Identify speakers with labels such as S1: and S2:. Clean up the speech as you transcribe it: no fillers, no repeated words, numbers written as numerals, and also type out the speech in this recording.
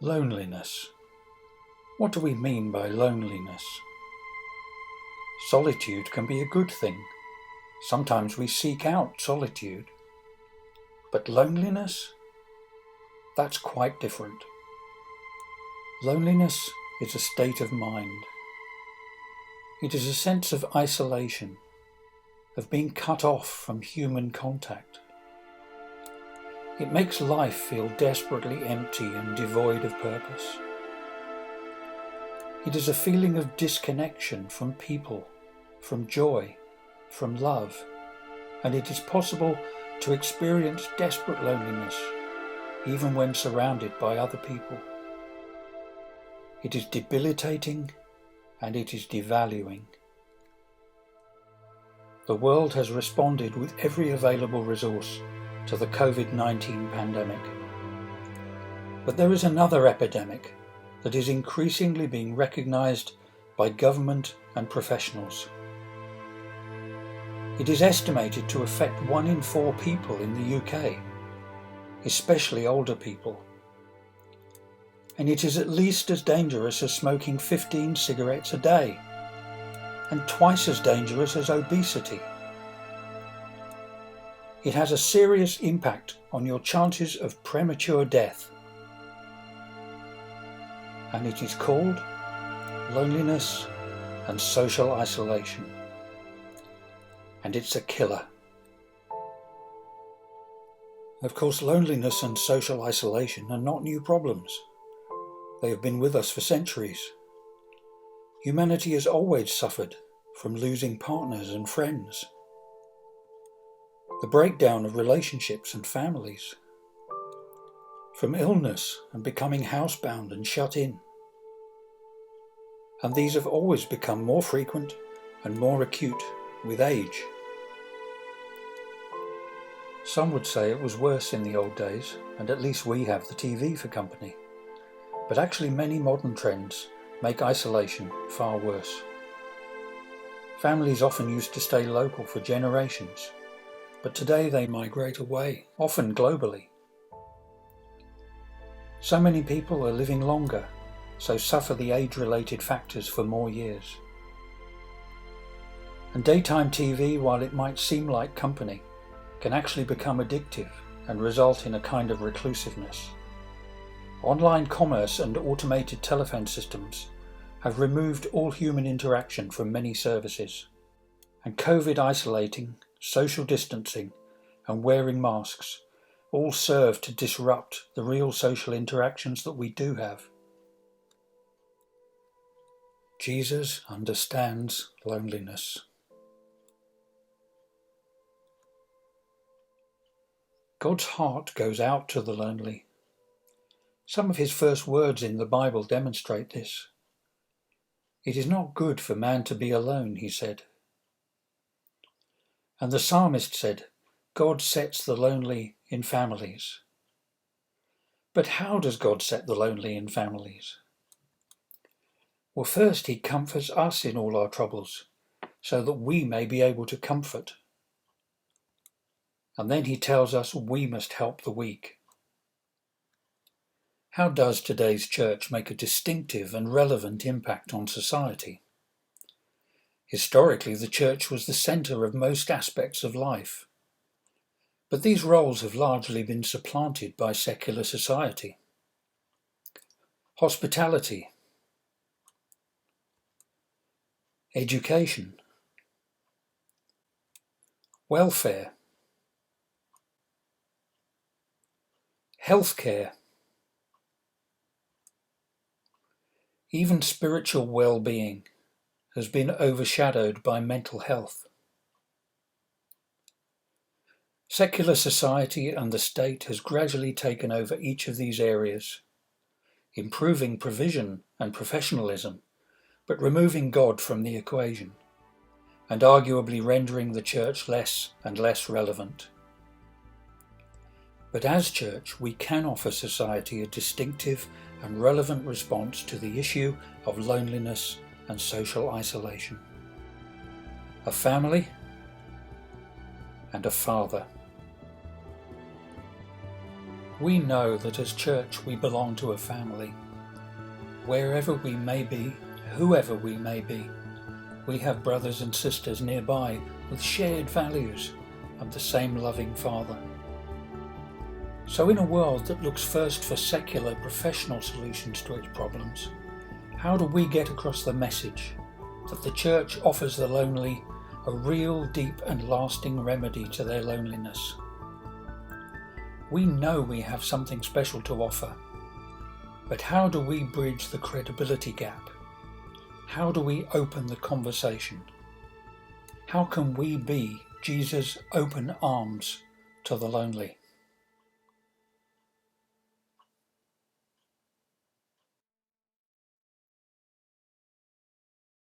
S1: Loneliness. What do we mean by loneliness? Solitude can be a good thing. Sometimes we seek out solitude. But loneliness? That's quite different. Loneliness is a state of mind. It is a sense of isolation, of being cut off from human contact. It makes life feel desperately empty and devoid of purpose. It is a feeling of disconnection from people, from joy, from love, and it is possible to experience desperate loneliness even when surrounded by other people. It is debilitating and it is devaluing. The world has responded with every available resource to the COVID-19 pandemic. But there is another epidemic that is increasingly being recognised by government and professionals. It is estimated to affect 1 in 4 people in the UK, especially older people. And it is at least as dangerous as smoking 15 cigarettes a day, and twice as dangerous as obesity. It has a serious impact on your chances of premature death. And it is called loneliness and social isolation. And it's a killer. Of course, loneliness and social isolation are not new problems. They have been with us for centuries. Humanity has always suffered from losing partners and friends, the breakdown of relationships and families, from illness and becoming housebound and shut in. And these have always become more frequent and more acute with age. Some would say it was worse in the old days, and at least we have the TV for company. But actually many modern trends make isolation far worse. Families often used to stay local for generations, but today they migrate away, often globally. So many people are living longer, so suffer the age-related factors for more years. And daytime TV, while it might seem like company, can actually become addictive and result in a kind of reclusiveness. Online commerce and automated telephone systems have removed all human interaction from many services, and COVID isolating, social distancing, and wearing masks all serve to disrupt the real social interactions that we do have. Jesus understands loneliness. God's heart goes out to the lonely. Some of his first words in the Bible demonstrate this. It is not good for man to be alone, he said. And the psalmist said, God sets the lonely in families. But how does God set the lonely in families? Well, first he comforts us in all our troubles, so that we may be able to comfort. And then he tells us we must help the weak. How does today's church make a distinctive and relevant impact on society? Historically, the church was the centre of most aspects of life. But these roles have largely been supplanted by secular society. Hospitality, education, welfare, healthcare, even spiritual well-being has been overshadowed by mental health. Secular society and the state has gradually taken over each of these areas, improving provision and professionalism, but removing God from the equation, and arguably rendering the church less and less relevant. But as church, we can offer society a distinctive and relevant response to the issue of loneliness and social isolation. A family and a father. We know that as church we belong to a family. Wherever we may be, whoever we may be, we have brothers and sisters nearby with shared values and the same loving Father. So in a world that looks first for secular, professional solutions to its problems, how do we get across the message that the church offers the lonely a real, deep and lasting remedy to their loneliness? We know we have something special to offer, but how do we bridge the credibility gap? How do we open the conversation? How can we be Jesus' open arms to the lonely?